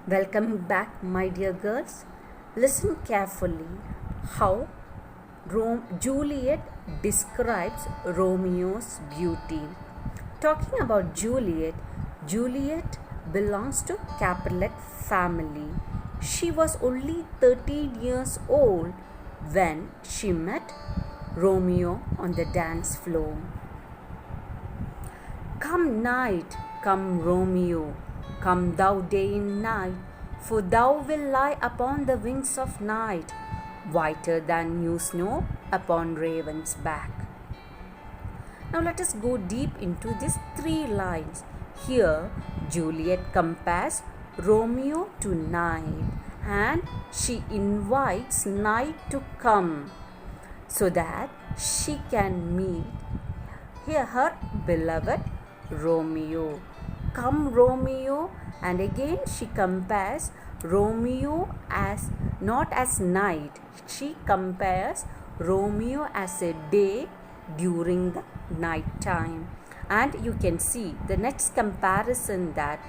Welcome back, my dear girls. Listen carefully how Juliet describes Romeo's beauty. Talking about Juliet, Juliet belongs to Capulet family. She was only 13 years old when she met Romeo on the dance floor. Come night, come Romeo, come thou day and night, for thou wilt lie upon the wings of night, whiter than new snow upon raven's back. Now let us go deep into these three lines. Here Juliet compares Romeo to night, and she invites night to come so that she can meet her beloved Romeo. Come Romeo, and again she compares Romeo as not as night. She compares Romeo as a day during the night time. And you can see the next comparison, that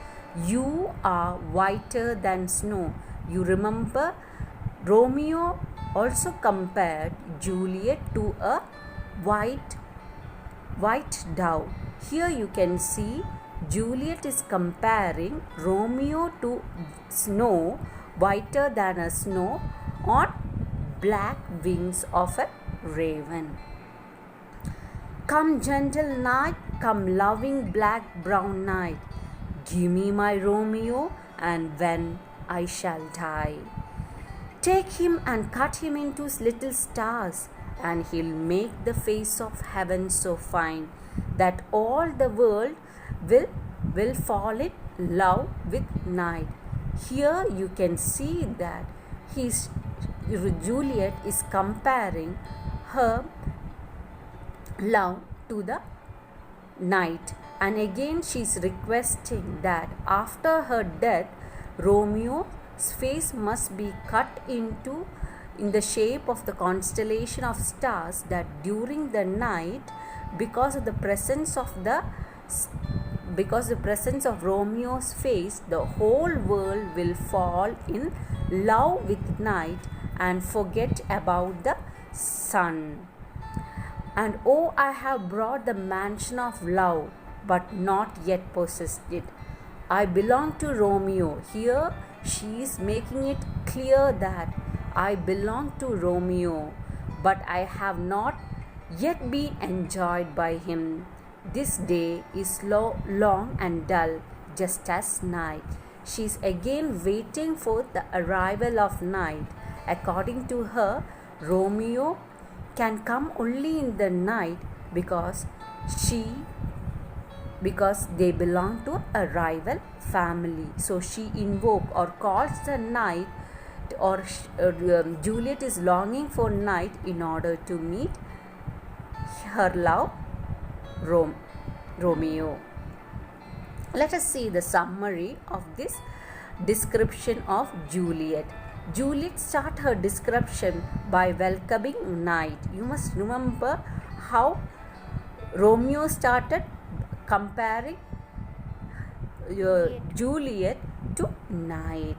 you are whiter than snow. You remember Romeo also compared Juliet to a white dove. Here you can see Juliet is comparing Romeo to snow, whiter than a snow, on black wings of a raven. Come gentle night, come loving black brown night, give me my Romeo, and when I shall die. Take him and cut him into little stars, and he'll make the face of heaven so fine that all the world will fall in love with night. Here you can see that Juliet is comparing her love to the night, and again she is requesting that after her death Romeo's face must be cut into in the shape of the constellation of stars, that during the night, because of the presence of Romeo's face, the whole world will fall in love with night and forget about the sun. And oh, I have brought the mansion of love, but not yet possessed it. I belong to Romeo. Here she is making it clear that I belong to Romeo, but I have not yet been enjoyed by him. This day is long and dull, just as night. She is again waiting for the arrival of night. According to her, Romeo can come only in the night because they belong to a rival family. So she invokes or calls the night, or Juliet is longing for night in order to meet her love Romeo. Let us see the summary of this description of Juliet. Juliet starts her description by welcoming night. You must remember how Romeo started comparing Juliet to night.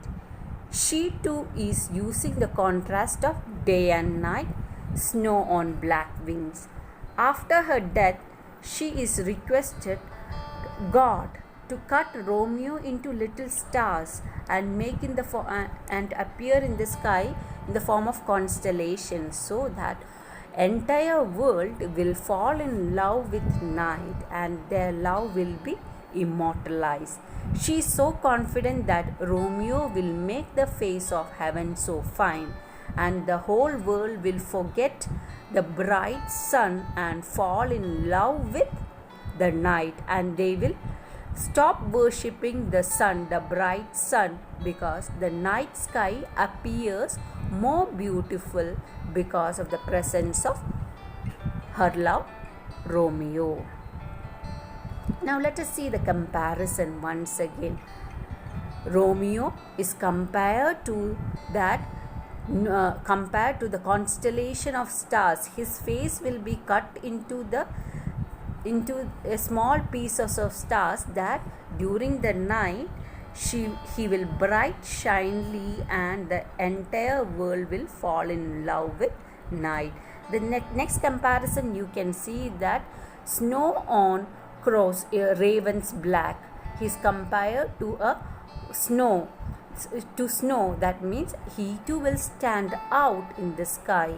She too is using the contrast of day and night, snow on black wings. After her death, she is requested God to cut Romeo into little stars and make and appear in the sky in the form of constellations, so that entire world will fall in love with night and their love will be immortalized. She is so confident that Romeo will make the face of heaven so fine, and the whole world will forget the bright sun and fall in love with the night, and they will stop worshipping the sun, the bright sun, because the night sky appears more beautiful because of the presence of her love Romeo. Now let us see the comparison once again. Romeo is compared to the constellation of stars. His face will be cut into a small pieces of stars, that during the night he will bright shinely, and the entire world will fall in love with night. The next comparison, you can see that snow on crows, ravens black, he is compared to a snow, that means he too will stand out in the sky,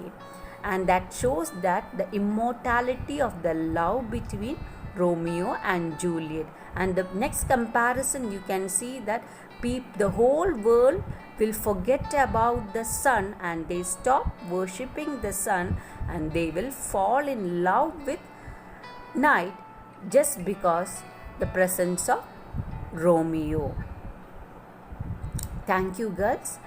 and that shows that the immortality of the love between Romeo and Juliet. And the next comparison, you can see that the whole world will forget about the sun, and they stop worshipping the sun, and they will fall in love with night just because the presence of Romeo. Thank you, girls.